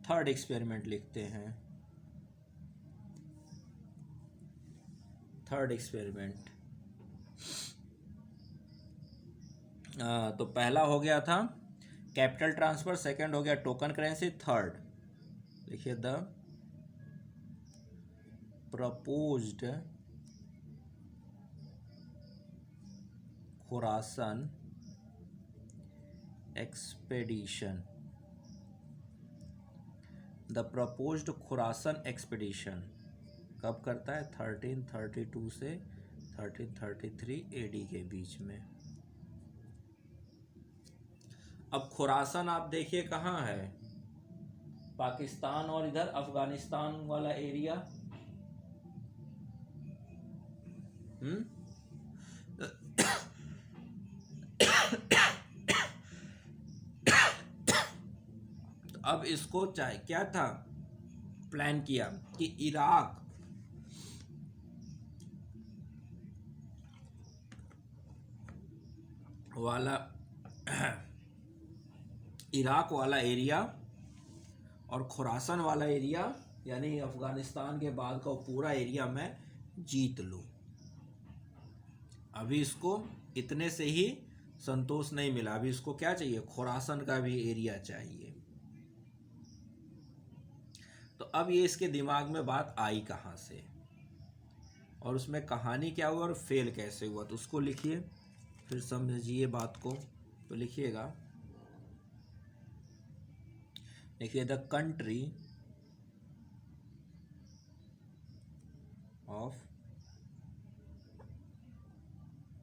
Third experiment लिखते हैं। Third experiment, तो पहला हो गया था कैपिटल ट्रांसफर, सेकंड हो गया टोकन करेंसी, थर्ड देखिए the proposed Khurasan expedition. The proposed Khurasan expedition कब करता है? 1332 से 1333 एडी के बीच में। अब खुरासन आप देखिए कहाँ है, पाकिस्तान और इधर अफगानिस्तान वाला एरिया। तो अब इसको चाहे क्या था, प्लान किया कि इराक वाला एरिया और खुरासन वाला एरिया, यानी अफगानिस्तान के बाद का पूरा एरिया मैं जीत लूं। अभी इसको इतने से ही संतोष नहीं मिला, अभी इसको क्या चाहिए? खुरासन का भी एरिया चाहिए। तो अब ये इसके दिमाग में बात आई कहाँ से, और उसमें कहानी क्या हुआ और फेल कैसे हुआ, तो उसको लिखिए, फिर समझिए बात को। तो लिखिएगा, देखिए the country of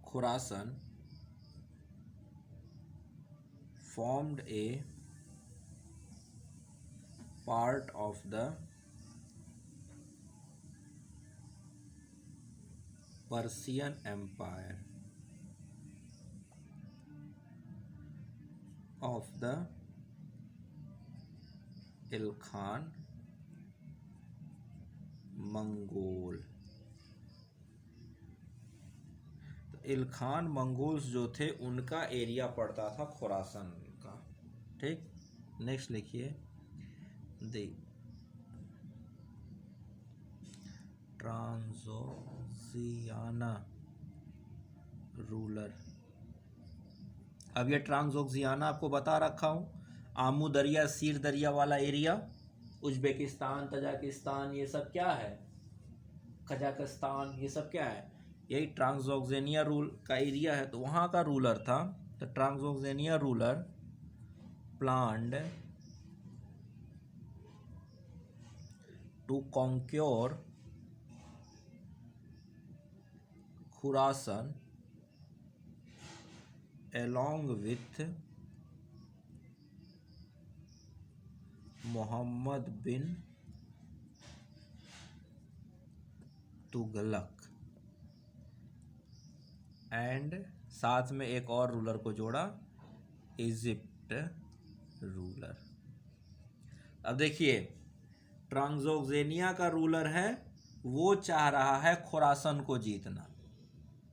Khurasan formed a part of the Persian Empire of the Ilkhan Mongol. तो इलखान मंगोल्स जो थे उनका एरिया पड़ता था खुरासन का। ठीक, नेक्स्ट लिखिए, द ट्रांसोक्सियाना रूलर। अब ये ट्रांसोक्सियाना आपको बता रखा हूँ, आमू दरिया सीर दरिया वाला एरिया, उज्बेकिस्तान, तजाकिस्तान, ये सब क्या है, कजाकिस्तान, ये सब क्या है, यही ट्रांसोक्सियाना रूल का एरिया है। तो वहाँ का रूलर था, तो Transoxiana ruler planned to conquer Khurasan along with Muhammad bin Tughlaq and साथ में एक और रूलर को जोड़ा, इजिप्ट रूलर। अब देखिए, ट्रांसोक्सियाना का रूलर है, वो चाह रहा है खुरासन को जीतना,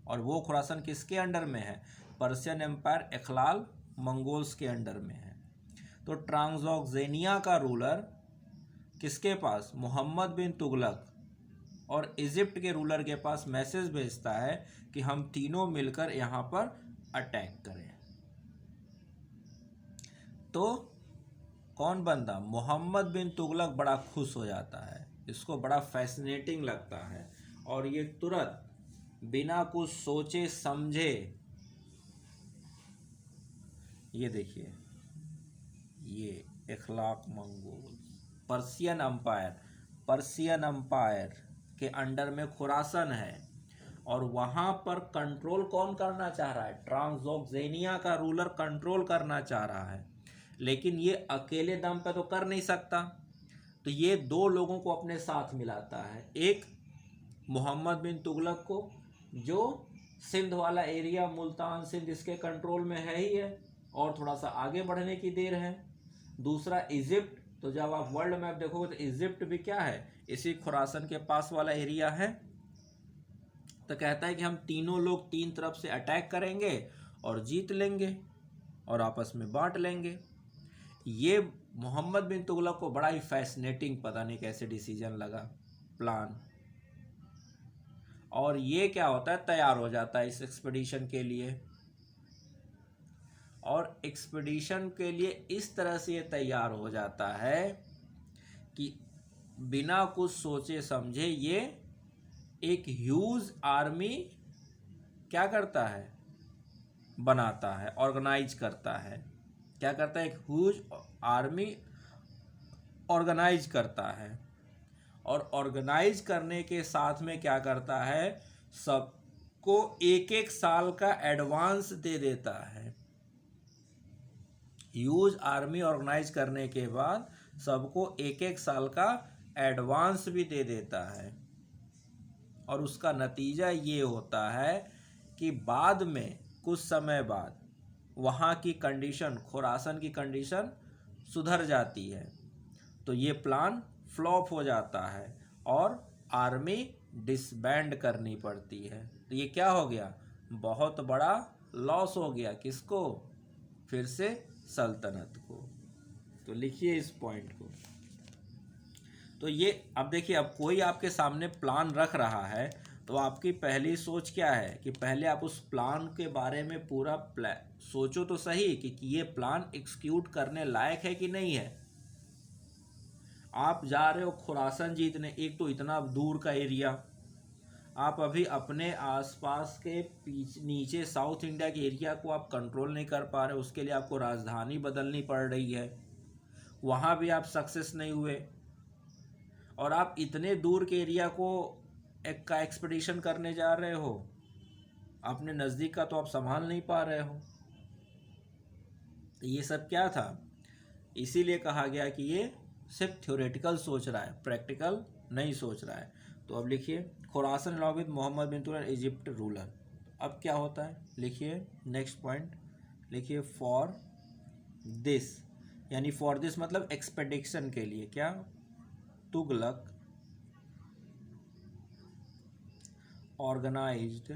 और वो खुरासन किसके अंडर में है? पर्शियन एम्पायर इखलाल मंगोल्स के अंडर में है। तो ट्रांसोक्सियाना का रूलर किसके पास? मोहम्मद बिन तुगलक और इजिप्ट के रूलर के पास मैसेज भेजता है कि हम तीनों मिलकर यहाँ पर अटैक करें। तो कौन बंदा? मोहम्मद बिन तुगलक बड़ा खुश हो जाता है, इसको बड़ा फैसिनेटिंग लगता है, और ये तुरंत बिना कुछ सोचे समझे, ये देखिए, ये इखलाक मंगोल पर्शियन अंपायर के अंडर में खुरासन है, और वहाँ पर कंट्रोल कौन करना चाह रहा है? ट्रांसोक्सियाना का रूलर कंट्रोल करना चाह रहा है, लेकिन ये अकेले दम पे तो कर नहीं सकता। तो ये दो लोगों को अपने साथ मिलाता है, एक मोहम्मद बिन तुगलक को, जो सिंध वाला एरिया, मुल्तान सिंध, इसके कंट्रोल में है ही है और थोड़ा सा आगे बढ़ने की देर है। दूसरा इजिप्ट, तो जब आप वर्ल्ड मैप देखोगे तो इजिप्ट भी क्या है, इसी खुरासन के पास वाला एरिया है। तो कहता है कि हम तीनों लोग तीन तरफ से अटैक करेंगे और जीत लेंगे और आपस में बांट लेंगे। ये मोहम्मद बिन तुगलक को बड़ा ही फैसिनेटिंग, पता नहीं कैसे डिसीजन लगा, प्लान। और ये क्या होता है, तैयार हो जाता है इस एक्सपीडिशन के लिए। और एक्सपीडिशन के लिए इस तरह से ये तैयार हो जाता है कि बिना कुछ सोचे समझे ये एक ह्यूज आर्मी क्या करता है, बनाता है, ऑर्गेनाइज करता है। क्या करता है, एक ह्यूज आर्मी ऑर्गेनाइज करता है। और ऑर्गेनाइज करने के साथ में क्या करता है, सबको एक एक साल का एडवांस दे देता है। ह्यूज आर्मी ऑर्गेनाइज करने के बाद सबको एक एक साल का एडवांस भी दे देता है। और उसका नतीजा ये होता है कि बाद में कुछ समय बाद वहाँ की कंडीशन, खुरासन की कंडीशन सुधर जाती है। तो ये प्लान फ्लॉप हो जाता है और आर्मी डिसबैंड करनी पड़ती है। तो ये क्या हो गया, बहुत बड़ा लॉस हो गया। किसको, फिर से सल्तनत को। तो लिखिए इस पॉइंट को। तो ये अब देखिए, अब कोई आपके सामने प्लान रख रहा है तो आपकी पहली सोच क्या है कि पहले आप उस प्लान के बारे में पूरा सोचो तो सही कि ये प्लान एग्जीक्यूट करने लायक है कि नहीं है। आप जा रहे हो खुरासन जीतने, एक तो इतना दूर का एरिया, आप अभी अपने आसपास के नीचे साउथ इंडिया के एरिया को आप कंट्रोल नहीं कर पा रहे, उसके लिए आपको राजधानी बदलनी पड़ रही है, वहाँ भी आप सक्सेस नहीं हुए, और आप इतने दूर के एरिया को एक का एक्सपीडिशन करने जा रहे हो, अपने नज़दीक का तो आप संभाल नहीं पा रहे हो। तो ये सब क्या था, इसीलिए कहा गया कि ये सिर्फ थ्योरेटिकल सोच रहा है, प्रैक्टिकल नहीं सोच रहा है। तो अब लिखिए, Khurasan along with Mohammad bin Tughlaq Egypt ruler. अब क्या होता है, लिखिए नेक्स्ट पॉइंट, लिखिए फॉर दिस, यानी फॉर दिस मतलब एक्सपेडिशन के लिए, क्या, Tughlaq organised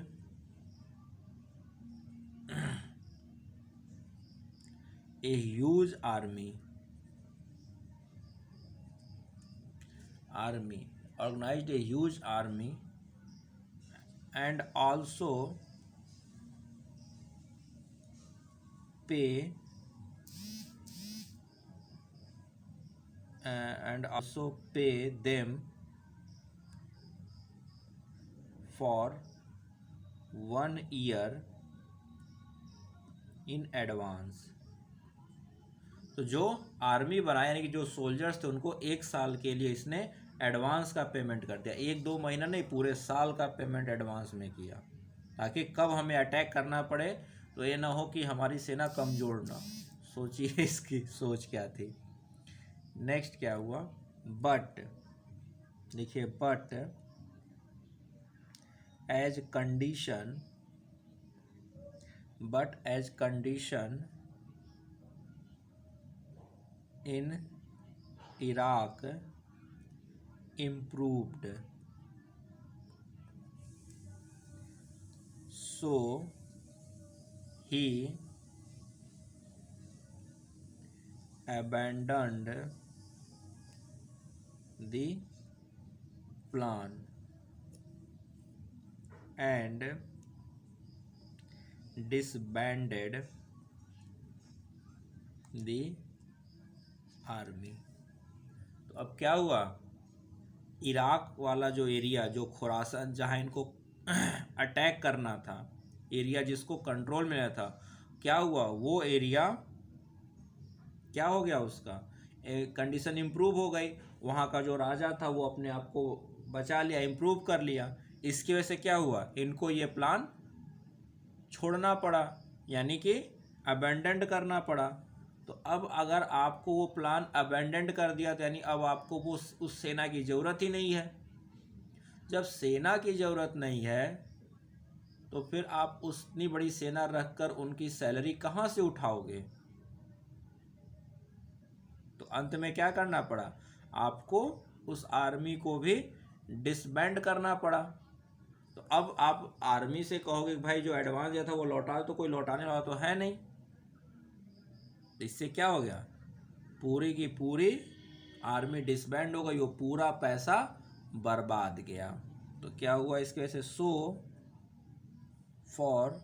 a huge army organized a huge army and also pay them for 1 year in advance। तो जो आर्मी बनाया, यानी कि जो सोल्जर्स थे उनको 1 साल के लिए इसने एडवांस का पेमेंट कर दिया। 1-2 महीना नहीं, पूरे साल का पेमेंट एडवांस में किया, ताकि कब हमें अटैक करना पड़े तो ये ना हो कि हमारी सेना कमज़ोर ना। सोचिए इसकी सोच क्या थी। नेक्स्ट क्या हुआ, बट, देखिए but as condition in Iraq improved, so he abandoned the plan and disbanded the army. तो अब क्या हुआ, इराक वाला जो एरिया, जो खुरासन जहाँ इनको अटैक करना था, एरिया जिसको कंट्रोल में था, क्या हुआ, वो एरिया क्या हो गया, उसका कंडीशन इम्प्रूव हो गई। वहाँ का जो राजा था वो अपने आप को बचा लिया, इम्प्रूव कर लिया। इसकी वजह से क्या हुआ, इनको ये प्लान छोड़ना पड़ा, यानी कि अबेंडेंट करना पड़ा। तो अब अगर आपको वो प्लान अबेंडेंट कर दिया तो यानी अब आपको वो उस सेना की ज़रूरत ही नहीं है। जब सेना की ज़रूरत नहीं है तो फिर आप उतनी बड़ी सेना रखकर उनकी सैलरी कहाँ से उठाओगे। तो अंत में क्या करना पड़ा, आपको उस आर्मी को भी डिसबैंड करना पड़ा। तो अब आप आर्मी से कहोगे भाई जो एडवांस दिया था वो लौटा, तो कोई लौटाने वाला तो है नहीं। इससे क्या हो गया, पूरी की पूरी आर्मी डिसबैंड हो गई, वो पूरा पैसा बर्बाद गया। तो क्या हुआ इसके वजह से, so for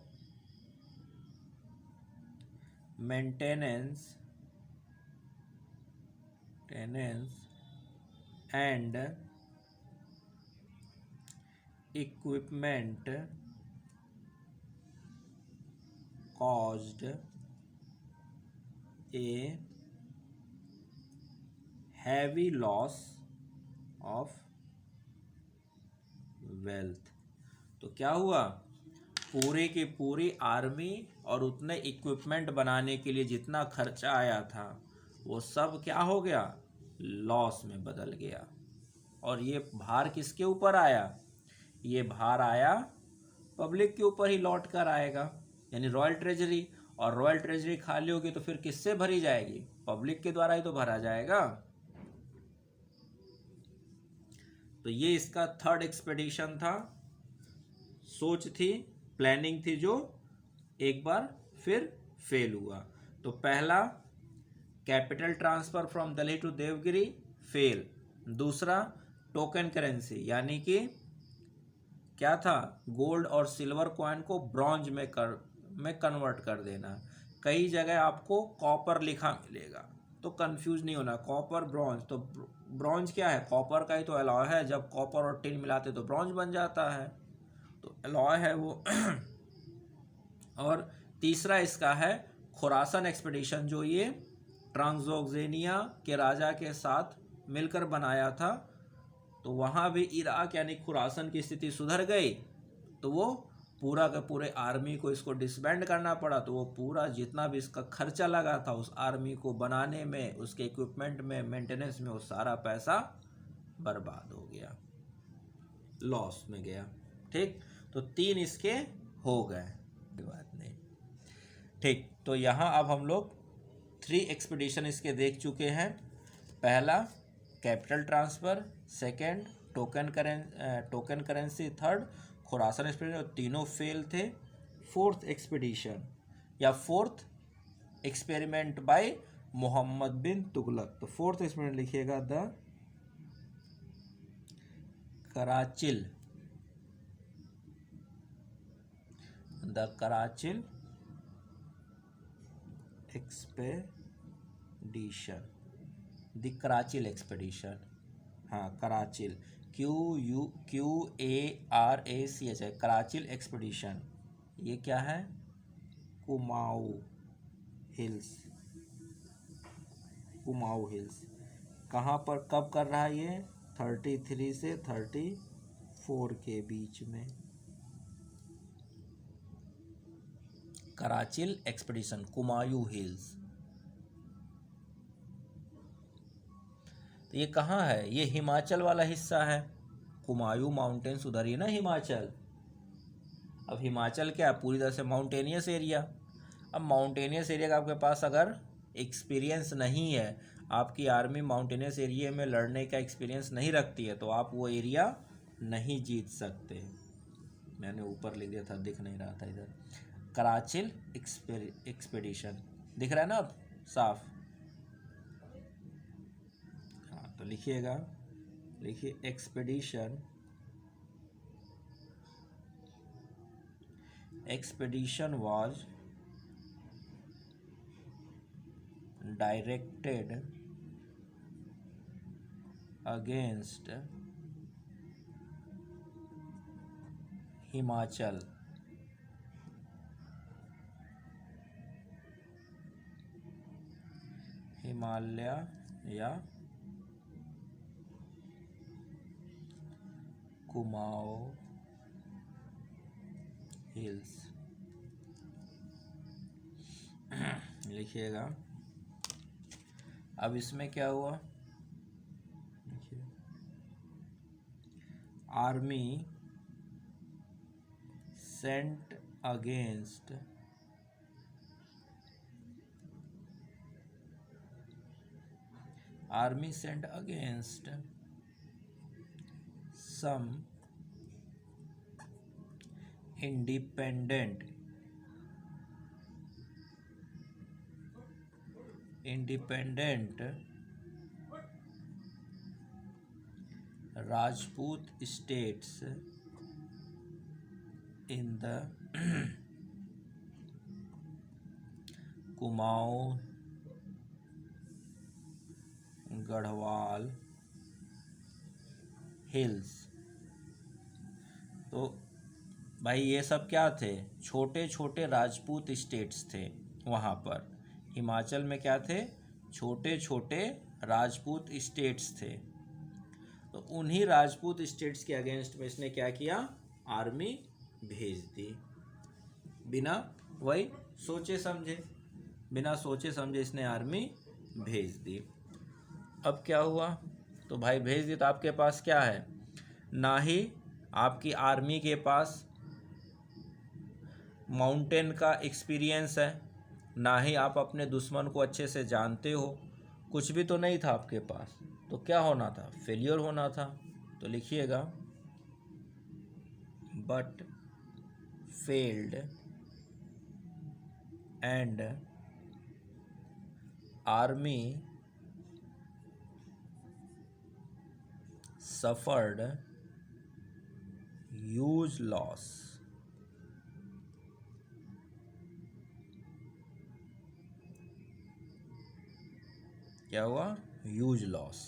maintenance and equipment caused a heavy loss of wealth। तो क्या हुआ, पूरी की पूरी आर्मी और उतने इक्विपमेंट बनाने के लिए जितना खर्चा आया था वो सब क्या हो गया, लॉस में बदल गया। और ये भार किसके ऊपर आया, ये भार आया पब्लिक के ऊपर ही लौट कर आएगा, यानी रॉयल ट्रेजरी। और रॉयल ट्रेजरी खाली होगी तो फिर किससे भरी जाएगी, पब्लिक के द्वारा ही तो भरा जाएगा। तो ये इसका थर्ड एक्सपेडिशन था, सोच थी, प्लानिंग थी, जो एक बार फिर फेल हुआ। तो पहला capital transfer from Delhi to Devagiri, fail. दूसरा टोकन करेंसी, यानी कि क्या था, गोल्ड और सिल्वर कॉइन को ब्रॉन्ज में कन्वर्ट कर देना। कई जगह आपको कॉपर लिखा मिलेगा, तो कंफ्यूज नहीं होना, कॉपर ब्रॉन्ज। तो ब्रॉन्ज क्या है, कॉपर का ही तो अलॉय है, जब कॉपर और टिन मिलाते तो ब्रॉन्ज बन जाता है, तो अलॉय है वो। और तीसरा इसका है खुरासन एक्सपेडिशन, जो ये ट्रांसोक्सेनिया के राजा के साथ मिलकर बनाया था। तो वहाँ भी इराक यानी खुरासन की स्थिति सुधर गई, तो वो पूरा का पूरे आर्मी को इसको डिसबैंड करना पड़ा। तो वो पूरा जितना भी इसका खर्चा लगा था उस आर्मी को बनाने में, उसके इक्विपमेंट में, मेंटेनेंस में, वो सारा पैसा बर्बाद हो गया, लॉस में गया। ठीक, तो 3 इसके हो गए, बात नहीं। ठीक, तो यहाँ अब हम लोग 3 एक्सपीडिशन इसके देख चुके हैं। पहला capital transfer, second token currency, third Khurasan expedition, तीनों फेल थे। फोर्थ एक्सपीडिशन या fourth experiment bye Mohammad bin Tughlaq. तो फोर्थ एक्सपेरिमेंट लिखिएगा, the Qarachil expedition, the Qarachil expedition. हाँ, कराचिल, QUARACH है, कराचिल एक्सपेडिशन। ये क्या है, कुमाऊँ हिल्स। कहाँ पर कब कर रहा है ये, 33 से 34 के बीच में, कराचिल एक्सपेडिशन, कुमायूं हिल्स। तो ये कहाँ है, ये हिमाचल वाला हिस्सा है, कुमायूं माउंटेन्स उधर ही ना हिमाचल। अब हिमाचल क्या है, पूरी तरह से माउंटेनियस एरिया। अब माउंटेनियस एरिया का आपके पास अगर एक्सपीरियंस नहीं है, आपकी आर्मी माउंटेनियस एरिया में लड़ने का एक्सपीरियंस नहीं रखती है, तो आप वो एरिया नहीं जीत सकते। मैंने ऊपर लिख दिया था, दिख नहीं रहा था इधर। कराचिल एक्सपेडिशन दिख रहा है ना अब साफ। हाँ, तो लिखिए expedition was directed against Himachal, Himalaya या कुमाऊं हिल्स। लिखिएगा। अब इसमें क्या हुआ, देखिए, army sent against some independent independent Rajput states in the Kumaon, Garhwal hills. तो भाई ये सब क्या थे? छोटे छोटे राजपूत स्टेट्स थे वहाँ पर। हिमाचल में क्या थे? छोटे छोटे राजपूत स्टेट्स थे। तो उन्हीं राजपूत स्टेट्स के अगेंस्ट में इसने क्या किया? आर्मी भेज दी। बिना वही सोचे समझे, बिना सोचे समझे इसने आर्मी भेज दी। अब क्या हुआ? तो भाई भेज दी तो आपके पास क्या है? ना ही आपकी आर्मी के पास माउंटेन का एक्सपीरियंस है, ना ही आप अपने दुश्मन को अच्छे से जानते हो, कुछ भी तो नहीं था आपके पास। तो क्या होना था? फेलियर होना था। तो लिखिएगा, but failed and army suffered huge loss। क्या हुआ? Huge loss.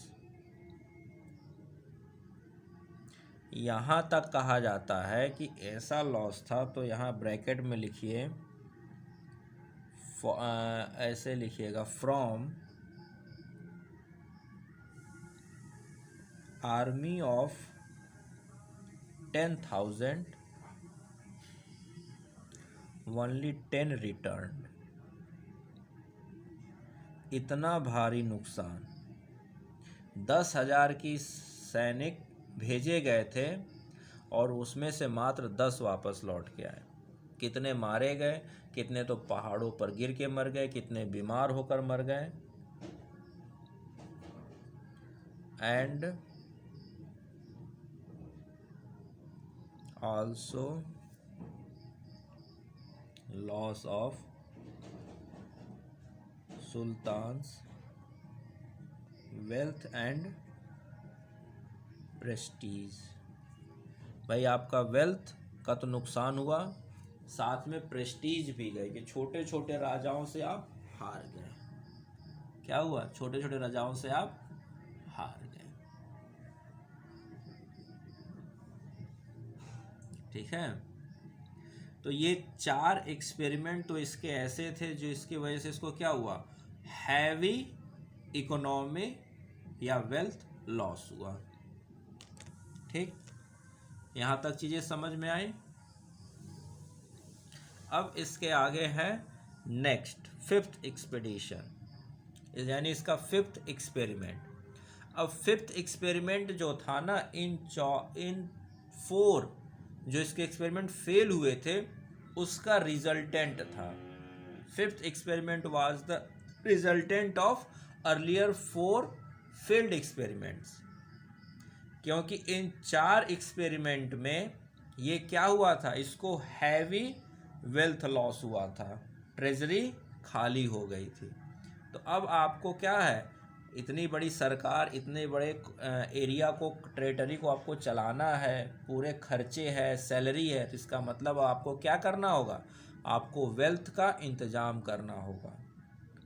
यहाँ तक कहा जाता है कि ऐसा लॉस था, तो यहाँ ब्रैकेट में लिखिए, ऐसे लिखिएगा, from army of 10,000 only 10 return. इतना भारी नुकसान, 10,000 की सैनिक भेजे गए थे और उसमें से मात्र 10 वापस लौट के आए। कितने मारे गए, कितने तो पहाड़ों पर गिर के मर गए, कितने बीमार होकर मर गए। And also loss of sultan's wealth and prestige. भाई आपका वेल्थ का तो नुकसान हुआ, साथ में प्रेस्टीज भी गए कि छोटे छोटे राजाओं से आप हार गए। क्या हुआ? छोटे छोटे राजाओं से आप हार गए। ठीक है। तो ये 4 एक्सपेरिमेंट तो इसके ऐसे थे जो इसकी वजह से इसको क्या हुआ? हैवी इकोनॉमी या वेल्थ लॉस हुआ। ठीक, यहाँ तक चीज़ें समझ में आई। अब इसके आगे है नेक्स्ट 5th एक्सपेडिशन, यानी इसका 5th एक्सपेरिमेंट। अब 5th एक्सपेरिमेंट जो था ना, इन 4 जो इसके एक्सपेरिमेंट फेल हुए थे उसका रिजल्टेंट था। 5th experiment was the resultant of earlier 4 failed experiments. क्योंकि इन 4 एक्सपेरिमेंट में ये क्या हुआ था? इसको हैवी वेल्थ लॉस हुआ था, ट्रेजरी खाली हो गई थी। तो अब आपको क्या है? इतनी बड़ी सरकार, इतने बड़े एरिया को, टेरिटरी को आपको चलाना है, पूरे खर्चे हैं, सैलरी है। तो इसका मतलब आपको क्या करना होगा? आपको वेल्थ का इंतजाम करना होगा।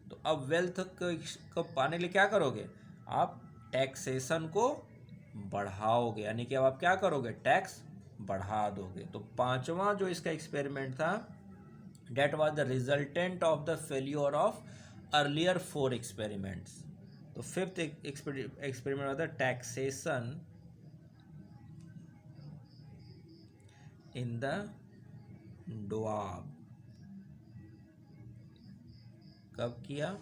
तो अब वेल्थ को पाने के लिए क्या करोगे? आप टैक्सेशन को बढ़ाओगे, यानी कि अब आप क्या करोगे? टैक्स बढ़ा दोगे। तो 5वां जो इसका एक्सपेरिमेंट था, that was the resultant of the failure of earlier 4 experiments. तो 5th experiment was the taxation in the Doab. कब किया?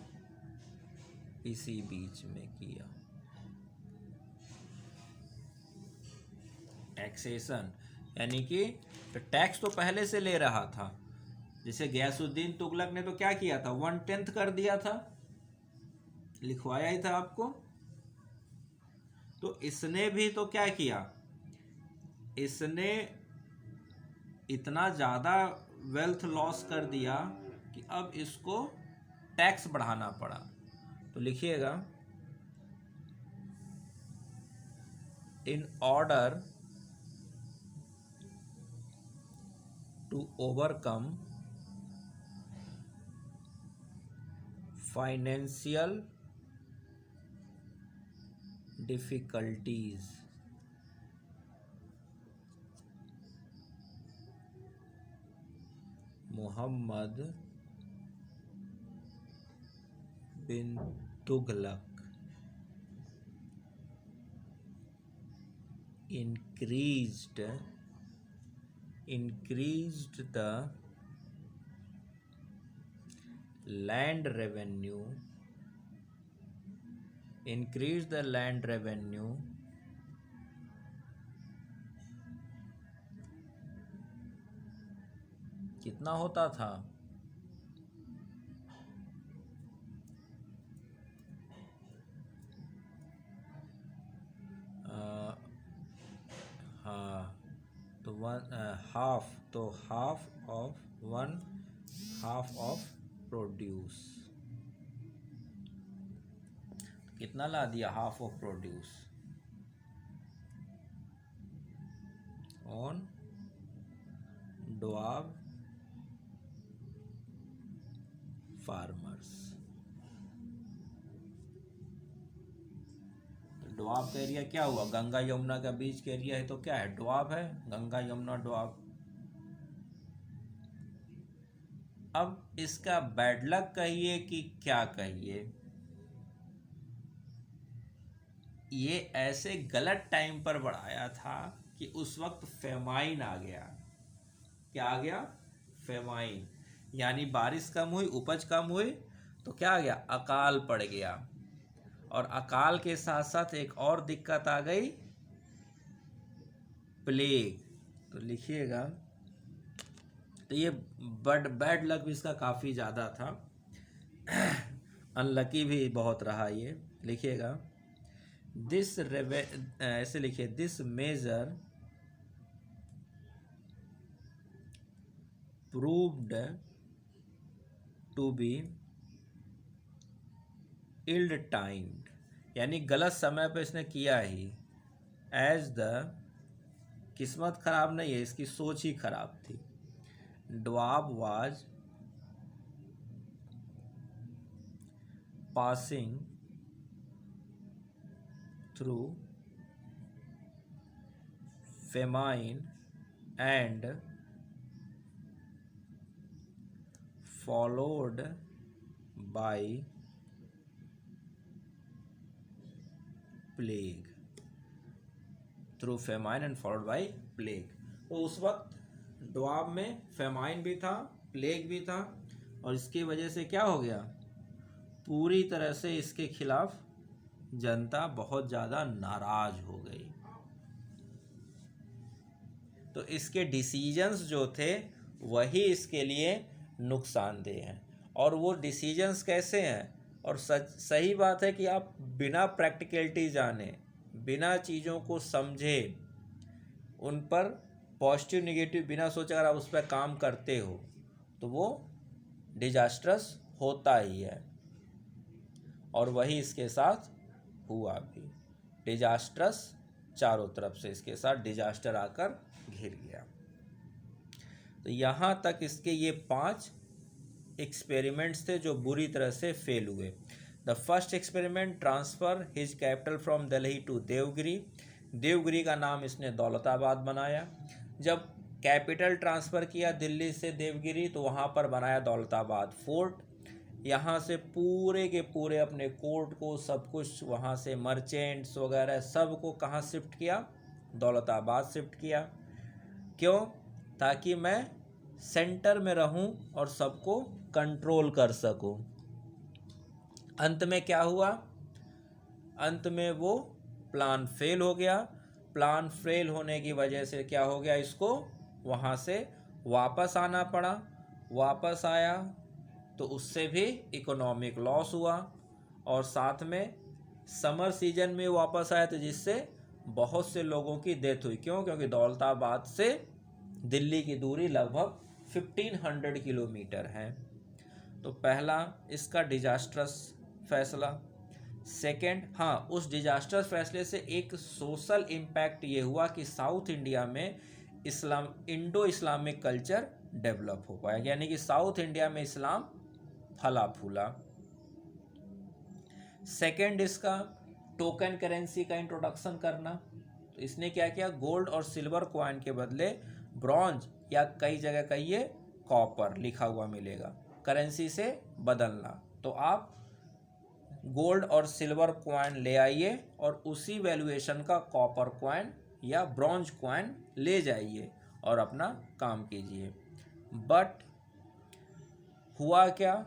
इसी बीच में किया। टैक्सेशन यानी कि टैक्स तो पहले से ले रहा था। जैसे गयासुद्दीन तुगलक ने तो क्या किया था? 1/10 कर दिया था, लिखवाया ही था आपको। तो इसने भी तो क्या किया? इसने इतना ज़्यादा वेल्थ लॉस कर दिया कि अब इसको टैक्स बढ़ाना पड़ा। तो लिखिएगा, in order to overcome financial difficulties, Mohammad bin Tughlaq increased the land revenue, कितना होता था? हाँ, तो हाफ, तो हाफ ऑफ प्रोड्यूस। कितना ला दिया? Half of produce on dwarf farmers. Dwarf area क्या हुआ? गंगा यमुना का बीच का एरिया है, तो क्या है? ड्वार्फ है, गंगा यमुना ड्वार्फ। अब इसका बैड लक कहिए कि क्या कहिए, ये ऐसे गलत टाइम पर बढ़ाया था कि उस वक्त फेमाइन आ गया। क्या आ गया? फेमाइन, यानी बारिश कम हुई, उपज कम हुई, तो क्या आ गया? अकाल पड़ गया। और अकाल के साथ साथ एक और दिक्कत आ गई, प्लेग। तो लिखिएगा, तो ये बैड लक भी इसका काफ़ी ज़्यादा था, अनलकी भी बहुत रहा ये। लिखिएगा, ऐसे लिखिए, this measure proved to be ill timed, यानी गलत समय पे इसने किया ही। एज द, किस्मत खराब नहीं है, इसकी सोच ही खराब थी। Dwarf was passing through famine and followed by plague, through famine and followed by plague. तो उस वक्त ड्वार्फ में फेमाइन भी था, प्लेग भी था, और इसकी वजह से क्या हो गया? पूरी तरह से इसके खिलाफ जनता बहुत ज़्यादा नाराज हो गई। तो इसके डिसीजंस जो थे वही इसके लिए नुकसानदेह हैं। और वो डिसीजंस कैसे हैं? और सही बात है कि आप बिना प्रैक्टिकलिटी जाने, बिना चीज़ों को समझे, उन पर पॉजिटिव निगेटिव बिना सोचे अगर आप उस पर काम करते हो तो वो डिजास्ट्रस होता ही है। और वही इसके साथ हुआ भी, डिजास्ट्रस, चारों तरफ से इसके साथ डिजास्टर आकर घिर गया। तो यहाँ तक इसके ये 5 एक्सपेरिमेंट्स थे जो बुरी तरह से फेल हुए। The first experiment, transfer his capital from Delhi to Devagiri. Devagiri का नाम इसने दौलताबाद बनाया। जब कैपिटल ट्रांसफ़र किया दिल्ली से देवगिरी, तो वहाँ पर बनाया दौलताबाद फोर्ट। यहाँ से पूरे के पूरे अपने कोर्ट को, सब कुछ वहाँ से, मर्चेंट्स वगैरह सब को कहाँ शिफ्ट किया? दौलताबाद शिफ्ट किया। क्यों? ताकि मैं सेंटर में रहूं और सबको कंट्रोल कर सकूं। अंत में क्या हुआ? अंत में वो प्लान फेल हो गया। प्लान फेल होने की वजह से क्या हो गया? इसको वहाँ से वापस आना पड़ा। वापस आया तो उससे भी इकोनॉमिक लॉस हुआ, और साथ में समर सीजन में वापस आया तो जिससे बहुत से लोगों की डेथ हुई। क्यों? क्योंकि दौलताबाद से दिल्ली की दूरी लगभग 1500 किलोमीटर है। तो पहला इसका डिजास्ट्रस फैसला। सेकंड, हाँ, उस डिजास्टर्स फैसले से एक सोशल इम्पैक्ट ये हुआ कि साउथ इंडिया में इंडो इस्लामिक कल्चर डेवलप हो पाया, यानी कि साउथ इंडिया में इस्लाम फला फूला। सेकंड, इसका टोकन करेंसी का इंट्रोडक्शन करना। तो इसने क्या किया, गोल्ड और सिल्वर कॉइन के बदले ब्रॉन्ज या कई जगह कहिए कॉपर लिखा हुआ मिलेगा, करेंसी से बदलना। तो आप गोल्ड और सिल्वर कॉइन ले आइए और उसी वैल्यूएशन का कॉपर कॉइन या ब्रॉन्ज कॉइन ले जाइए और अपना काम कीजिए। बट हुआ क्या,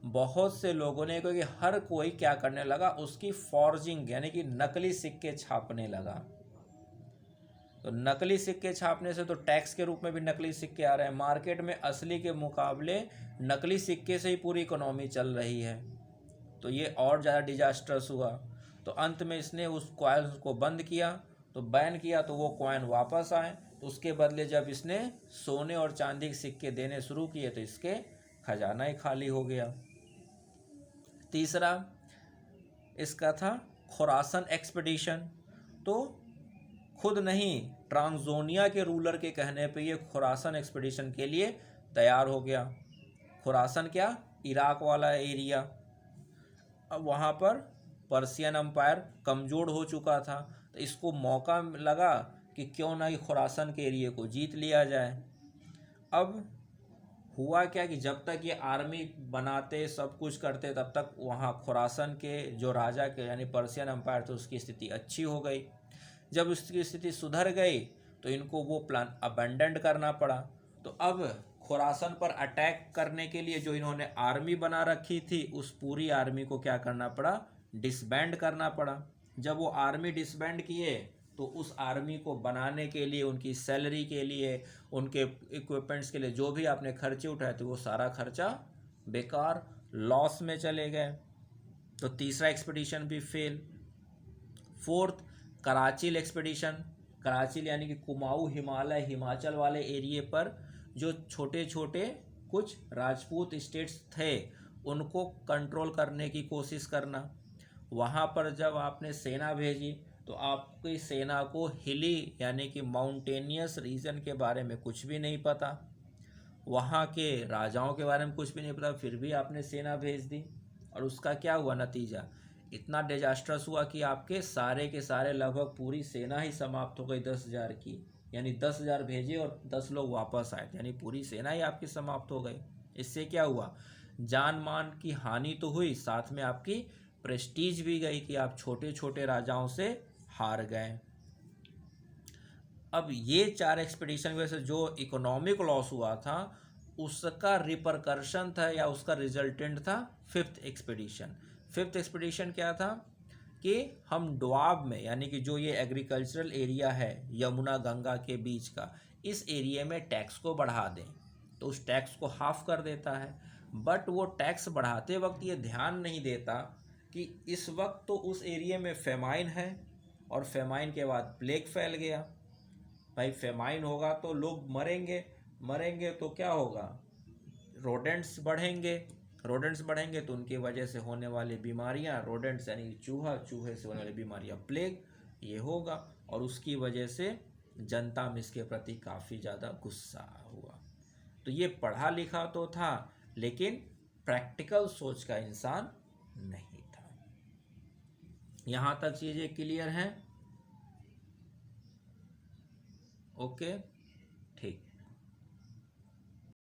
बहुत से लोगों ने, क्योंकि हर कोई क्या करने लगा, उसकी फॉर्जिंग यानी कि नकली सिक्के छापने लगा। तो नकली सिक्के छापने से तो टैक्स के रूप में भी नकली सिक्के आ रहे हैं मार्केट में, असली के मुकाबले नकली सिक्के से ही पूरी इकोनॉमी चल रही है। तो ये और ज़्यादा डिजास्टर्स हुआ। तो अंत में इसने उस कॉइन्स को बंद किया, तो बैन किया, तो वो कॉइन वापस आए। तो उसके बदले जब इसने सोने और चांदी के सिक्के देने शुरू किए तो इसके खजाना ही खाली हो गया। तीसरा इसका था खुरासन एक्सपीडिशन। तो खुद नहीं, ट्रांसजोनिया के रूलर के कहने पे ये खुरासन एक्सपीडिशन के लिए तैयार हो गया। खुरासन क्या, इराक वाला एरिया। अब वहाँ पर पर्शियन अम्पायर कमज़ोर हो चुका था, तो इसको मौका लगा कि क्यों ना ही खुरासन के एरिया को जीत लिया जाए। अब हुआ क्या कि जब तक ये आर्मी बनाते सब कुछ करते तब तक वहाँ खुरासन के जो राजा के यानी पर्शियन अम्पायर थे उसकी स्थिति अच्छी हो गई। जब उसकी स्थिति सुधर गई तो इनको वो प्लान अबेंडन करना पड़ा। तो अब खुरासन पर अटैक करने के लिए जो इन्होंने आर्मी बना रखी थी उस पूरी आर्मी को क्या करना पड़ा, डिसबैंड करना पड़ा। जब वो आर्मी डिसबैंड किए तो उस आर्मी को बनाने के लिए, उनकी सैलरी के लिए, उनके इक्विपमेंट्स के लिए जो भी आपने खर्चे उठाए थे वो सारा खर्चा बेकार, लॉस में चले गए। तो तीसरा एक्सपीडिशन भी fail. Fourth, Qarachil expedition. Qarachil यानी कि कुमाऊं हिमालय हिमाचल वाले एरिए पर जो छोटे छोटे कुछ राजपूत स्टेट्स थे उनको कंट्रोल करने की कोशिश करना। वहाँ पर जब आपने सेना भेजी तो आपकी सेना को हिली यानी कि माउंटेनियस रीजन के बारे में कुछ भी नहीं पता, वहाँ के राजाओं के बारे में कुछ भी नहीं पता, फिर भी आपने सेना भेज दी। और उसका क्या हुआ नतीजा, इतना डिजास्टर्स हुआ कि आपके सारे के सारे लगभग पूरी सेना ही समाप्त हो गई 10,000 की। यानी 10,000 भेजे और 10 लोग वापस आए, यानी पूरी सेना ही आपकी समाप्त हो गई। इससे क्या हुआ, जान मान की हानि तो हुई, साथ में आपकी प्रेस्टीज भी गई कि आप छोटे छोटे राजाओं से हार गए। अब ये 4 एक्सपीडिशन की वजह से जो इकोनॉमिक लॉस हुआ था उसका रिपरकर्शन था या उसका रिजल्टेंट था फिफ्थ एक्सपीडिशन। फिफ्थ एक्सपीडिशन क्या था कि हम डोआब में यानी कि जो ये एग्रीकल्चरल एरिया है यमुना गंगा के बीच का, इस एरिया में टैक्स को बढ़ा दें। तो उस टैक्स को हाफ कर देता है, बट वो टैक्स बढ़ाते वक्त ये ध्यान नहीं देता कि इस वक्त तो उस एरिया में फेमाइन है और फेमाइन के बाद प्लेग फैल गया। भाई फेमाइन होगा तो लोग मरेंगे, मरेंगे तो क्या होगा, रोडेंट्स बढ़ेंगे, रोडेंट्स बढ़ेंगे तो उनकी वजह से होने वाली बीमारियां, रोडेंट्स यानी चूहा, चूहे से होने वाली बीमारियां प्लेग, ये होगा। और उसकी वजह से जनता में इसके प्रति काफ़ी ज़्यादा गुस्सा हुआ। तो ये पढ़ा लिखा तो था लेकिन प्रैक्टिकल सोच का इंसान नहीं था। यहाँ तक चीज़ें क्लियर हैं? ओके, ठीक।